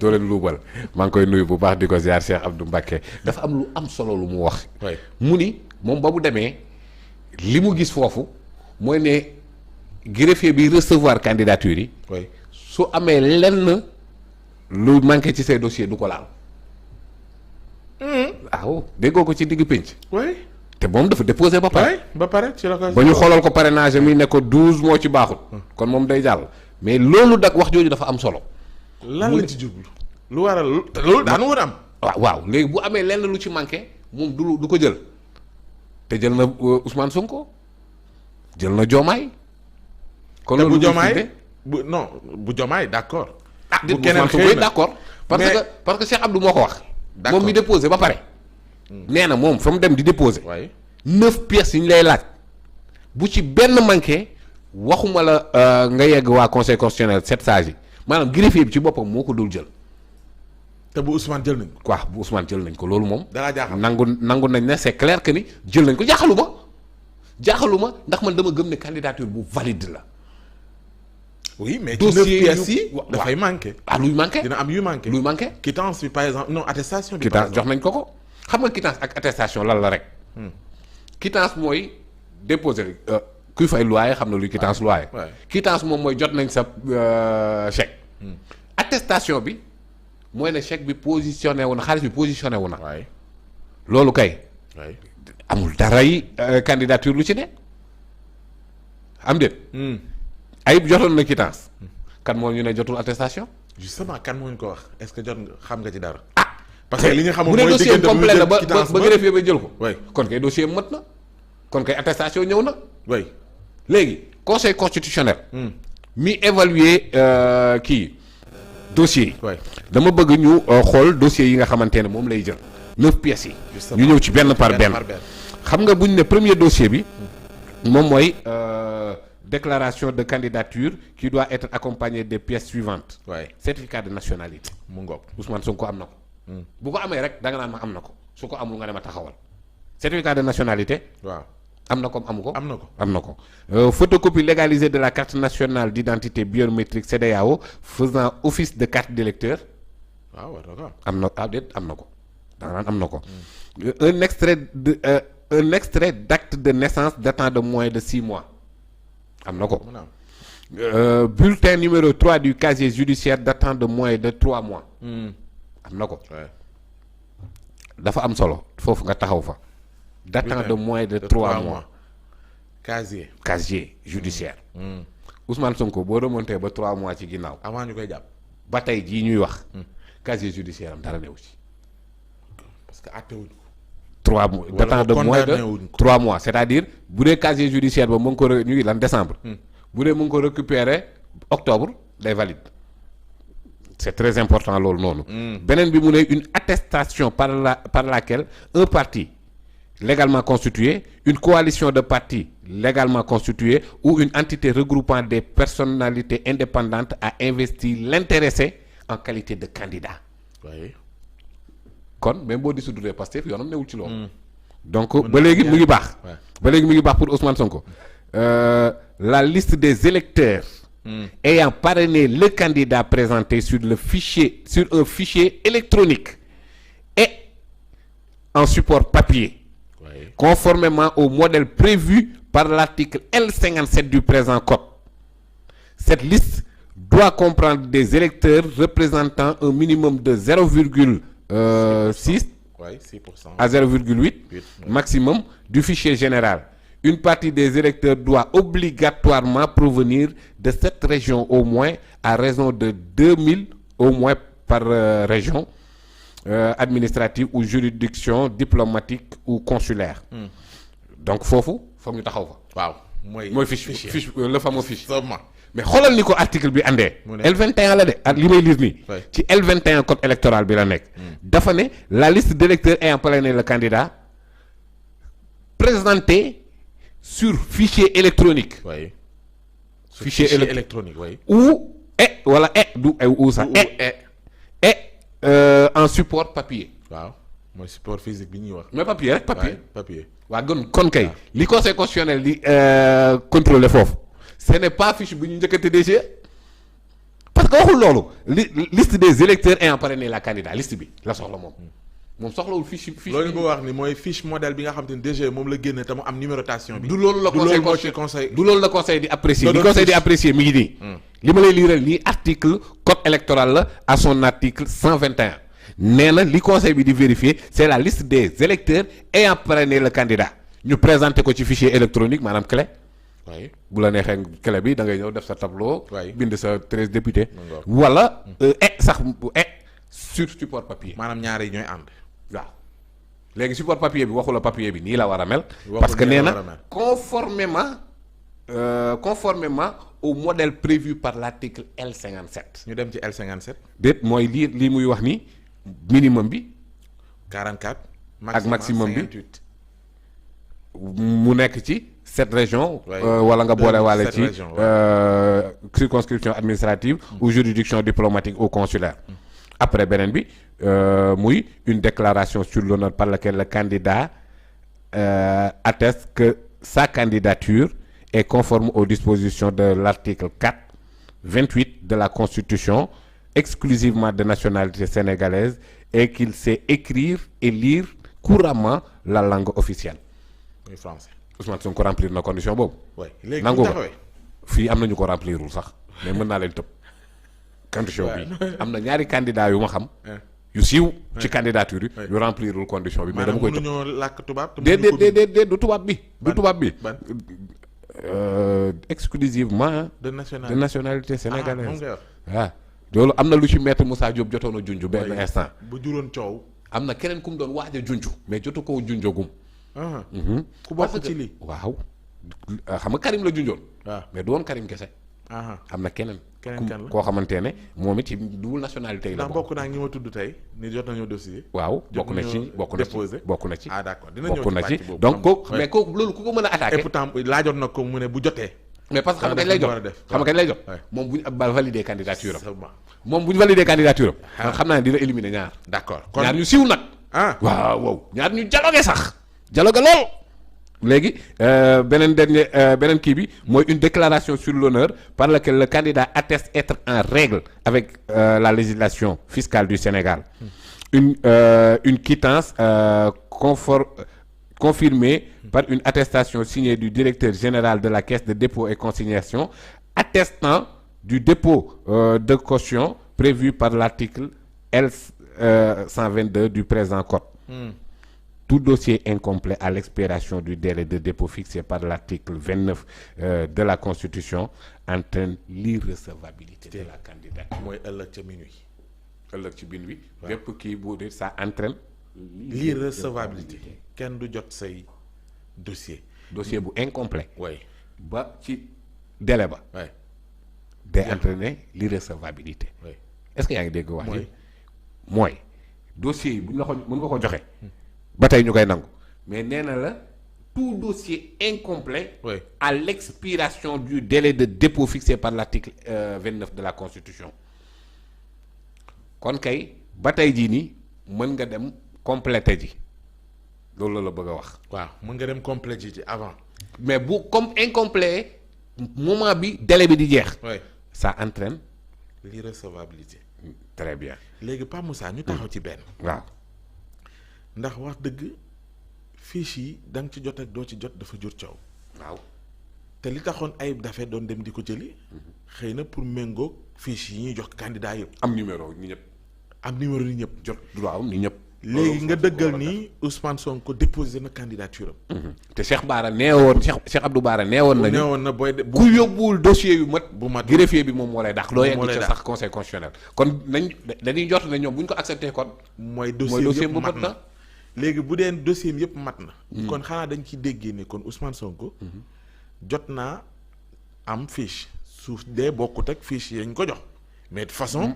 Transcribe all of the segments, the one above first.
doo leen luubal maa ngi koy nuyu bu baax di ko ziar Cheikh Abdou Mbacké dafa am lu am solo lu mu wax. mu ni moom ba mu demee li mu gis foofu mooy ne greffier bi recevoir candidature yi. su amee lenn lu manqué ci say dossier du ko laal. waaw déggoo ko ci digg pénc. te moom dafa déposé ba pare. ci la ko ba ñu xoolal ko parrainage mi ne ko 12 moo ci baaxul. kon moom day jàll mais loolu dak wax jooju dafa am solo. lan la ci jublu lu waral loolu daanu war am. waaw léegi bu amee lenn lu ci manqué moom du ko jël te jël na Ousmane Sonko jël na Diomaye. kon loolu bu Diomaye bu Diomaye d'accord. bu keneen xëy na d'accord parce que Cheikh Abdou moo ko wax. moom mi déposé ba pare. nee na moom fa mu dem di déposé. 9 pièces yi ñu lay laaj bu ci benn manqué waxuma la nga yegg waa conseil constitutionnel 7 sages yi. maanaam greffier bi ci boppam moo ko dul jël. te bu Ousmane jël nañ ko. waaw bu Ousmane jël nañ ko loolu moom. dalaa jaaxal nangu nañ ne c'est clair que ni jël nañ ko jaaxaluma ndax man dama gëm ne candidature bu valide la. oui mais ci 9 pièces yi dafay manqué. luy manqué dina am yu manqué. luy manqué quittance bi par exemple non attestation bi. quittance jox nañ ko xam nga quittance ak attestation lan la rek. quittance mooy déposer. kuy fay loyer xam na luy quittance loyer. quittance moom mooy jot nañ sa chèque. attestation bi mooy ne chèque bi positionné wu na xaalis bi positionné wu na. loolu kay. amul dara yi candidature lu ci ne am déet. Ayib jotoon na quittance. kan moo ñu ne jotul attestation. justement kan moo ñu ko wax est-ce que jot nga xam nga ci dara. parce que li nga xamoon mooy mooy dossier complet la ba greffier ba jël ko. oui kon kay dossier mat na kon kay attestation ñëw na. oui léegi conseil constitutionnel. mi évaluer kii dossier yi. dama bëgg ñu xool dossier yi nga xamante ne moom lay jël 9 pièces yi. ñu ñëw ci benn par benn. xam nga bu ñu ne premier dossier bi moom mooy déclaration de candidature qui doit être accompagnée des pièces suivantes. certificat de nationalité. mu ngoog Ousmane Sonko am na ko. bu ko amee rek da nga naan ma am na ko su ko amul nga ne ma taxawal certificat de nationalité. waaw am na ko amu ko. am na ko photocopie légalisée de la carte nationale d'identité biométrique CEDEAO faisant office de carte d'électeur. am na déet am na ko da nga naan am na ko. un extrait d'acte de naissance datant de moins de 6 mois. am na ko. bulletin numéro 3 du casier judiciaire datant de moins de 3 mois. am na ko. dafa am solo foofu nga taxaw fa. datant de moins de 3 mois. casier judiciaire. Ousmane Sonko boo remonté ba 3 mois ci ginnaaw. avant ñu koy jàpp. ba tey jii ñuy wax. casier judiciaire am dara newu ci. parce que àtte wuñ ko. 3 mois datant de moins de 3 mois c'est-à-dire bu dee casier judiciaire ba mu ngi ko ñu ngi lan décembre. bu dee mu ngi ko récupérer octobre day valide. c'est très important loolu noonu. beneen bi mu ne une attestation par laquelle un parti légalement constitué une coalition de partis légalement constituée ou une entité regroupant des personnalités indépendantes a investi l'intéressé en qualité de candidat. kon même boo dissoudre Pastef yoonam newul ci loolu. donc ba léegi mu ngi baax. ba léegi mu ngi baax pour Ousmane Sonko. la liste des électeurs. ayant parrainé le candidat présenté sur un fichier électronique et en support papier. Conformément au modèle prévu par l'article L57 du présent code. Cette liste doit comprendre des électeurs représentant un minimum de 0,6 à 0,8 maximum du fichier général. Une partie des électeurs doit obligatoirement provenir de cette région au moins à raison de 2000 au moins par région administrative ou juridiction diplomatique ou consulaire. Donc foofu foog ñu taxaw fa. waaw mooy fiche le fameux fiche. seulement mais xoolal ni ko article bi andee. L21 la de ak li may lire nii. ci L21 code électoral bi la nekk. dafa ne la liste d'électeurs ayant parrainé le candidat présenté sur fichier électronique. fichier électronique ou wala du ou sax en support papier. waaw mooy support physique bi ñuy wax. mais papier rek papier. waa kon kay li conseil constitutionnel di contrôler foofu ce n'est pas fiche bi ñu njëkkate DG parce que waxul loolu liste des électeurs ayant parrainé la candidat liste bi la soxla moom soxlawul fiche loolu nga wax ni mooy fiche modèle bi nga xam te ne DG moom la génne te mu am numérotation bi. du loolu la conseil du loolu la conseil di apprécier li conseil di apprécier mi ngi nii. li ma lay liiral nii article code électoral la à son article 121 nee na li conseil bi di vérifier c'est la liste des électeurs ayant parrainé le candidat ñu présenté ko ci fichier électronique maanaam clé. waaye bu la neexee clé bi da ngay ñëw def sa tableau. bind sa 13 députés. wala sax sur support papier. maanaam ñaar yi ñooy ànd. waaw léegi support papier bi waxu la papier bi nii la war a mel. parce que nee na conformément au modèle prévu par l'article L57. ñu dem ci L57. déet mooy lii muy wax ni minimum bi. 44. ak maximum bi 58. mu nekk ci 7 régions. wala nga boole waale ci circonscription administrative ou juridiction diplomatique ou consulaire. après beneen bi muy une déclaration sur l'honneur par laquelle le candidat atteste que sa candidature est conforme aux dispositions de l'article 28 de la Constitution, exclusivement de nationalité sénégalaise, et qu'il sait écrire et lire couramment la langue officielle. muy français. Ousmane Sonko remplir na condition boobu. oui léegi nangu ko fii am na ñu ko remplirul sax mais mën naa leen tëb. condition bi am na ñaari candidat yu ma xam. yu siiw ci candidature yi. yu remplirul condition bi mais dama koy tëb. maanaam mënuñoo làkk tubaab. déedéet du tubaab bi. du tubaab bi. exclusivement de nationalité sénégalaise. waaw loolu am na lu ci maître Moussa Diop jotoon a junj benn instant. bu juróon coow. am na keneen ku mu doon waaj a junj mais jotu koo junjagum. ku bokk ci lii. waaw xam nga Karim la junjoon. waaw mais du woon Karim kese. am na keneen. keneen kan la koo xamante ne moom it ci double nationalité yi la bokk naa ngi ma tudd tey ni jot nañu dossier. waaw bokk na ci bokk na ci. ah d'accord dina ñëw bokk na ci donc kooku mais kooku loolu ku ko mën a attaqué. et pourtant laajoon na ko mu ne bu jotee. mais parce que xam nga kañ lay jot xam nga kañ lay jot. moom bu ñu validé candidature am. moom bu ñu validé candidature am. xam naa ne dina éliminer ñaar. d'accord kon ñaar ñu siiw nag. waaw ñaar ñu dialogué sax. dialogué lool. léegi beneen kii bi mooy une déclaration sur l'honneur par laquelle le candidat atteste être en règle avec la législation fiscale du Sénégal. Une quittance confirmée par une attestation signée du directeur général de la Caisse de dépôt et consignation attestant du dépôt de caution prévu par l'article L122 du présent code. Tout dossier incomplet à l'expiration du délai de dépôt fixé par l'article 29 de la Constitution entraîne l'irrecevabilité de la candidature. mooy ëllëg ca minuit. ëllëg ci bin wi. bépp kii boo dee ça entraîne. l'irrecevabilité kenn du jot say dossier. dossier bu incomplet. oui ba ci délai ba. oui day entraîner l'irrecevabilité. oui est-ce que yaa ngi dégg wax ji. mooy dossier yi bu ñu la ko mën nga ko joxe. ba tey ñu koy nangu mais nee na la tout dossier incomplet à l'expiration du délai de dépôt fixé par l'article 29 de la Constitution kon kay ba tey jii nii mën nga dem complété ji loolu la bëgg a wax. waaw mën nga dem complété ji avant. mais bu comme incomplet moment bi délai bi di jeex. ça entraîne l'irrecevabilité. très bien. léegi Pa Moussa ñu taxaw ci benn. waaw. ndax wax dëgg fiche yi da nga ci jot ak doo ci jot dafa jur coow. waaw te li taxoon Ayib Daffé doon dem di ko jëli. xëy na pour méngóog fiche yi ñuy jox candidat yëpp. am numéro ni ñëpp. am numéro ni ñëpp. jot waaw ni ñëpp. léegi nga dëggal ni Ousmane Sonko déposé na candidature am. te Cheikh Bara neewoon Cheikh Abdou Bara neewoon nañu. neewoon na booy ku yóbbuwul dossier yu mat. bu mat greffier bi moom moo lay dàq. loo yegg ci sax conseil constitutionnel. kon dañuy jot ne ñoom bu ñu ko accepté kon. mooy dossier bu mat na. léegi bu dee dossier yëpp mat na. kon xanaa dañ ci déggee ne kon Ousmane Sonko. jot naa am fiche suuf dee bokkut ak fiche yañ ko jox mais de façon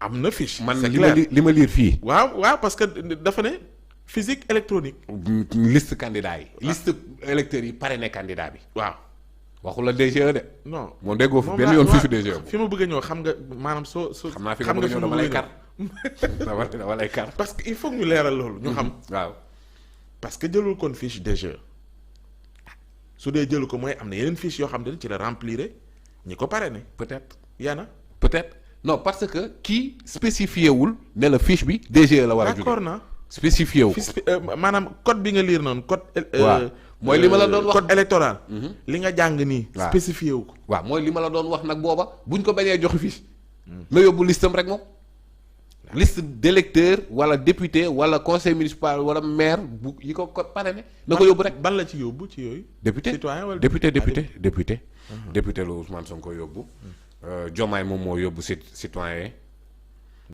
am na fiche. man li ma lire fii. waaw parce que dafa ne physique électronique. liste candidat yi. liste électeurs yi parrainé candidat bi. waaw waxu la DGE de. non moom déggoo fi benn yoon fiche DGE. fi ma bëgg a ñëw xam nga maanaam soo. xam naa fi nga bëgg a ñëw dama lay kar. dama lay kar. parce que il faut que ñu leeral loolu. ñu xam waaw. parce que jëlul kon fiche DGE su dee jëlu ko mooy am na yeneen fiche yoo xam ne ci la remplir ñi ko parrainé. peut-être. yana peut-être non parce que kii spécifié wul ne la fiche bi DGE la war a jóge. d'accord na spécifié wu ko. maanaam code bi nga lire noonu code. waaw mooy li ma la doon wax code électoral. li nga jàng nii. waaw spécifié wu ko. waaw mooy li ma la doon wax nag booba buñ ko bañee joxe fiche. na yóbbu listam rek moom. liste d'électeurs wala député wala conseil municipal wala maire bu yi ko parrainé na ko yóbbu rek. ban la ci yóbbu ci yooyu. député citoyen wala député. député la Ousmane Sonko yóbbu. Diomaye moom moo yóbbu citoyen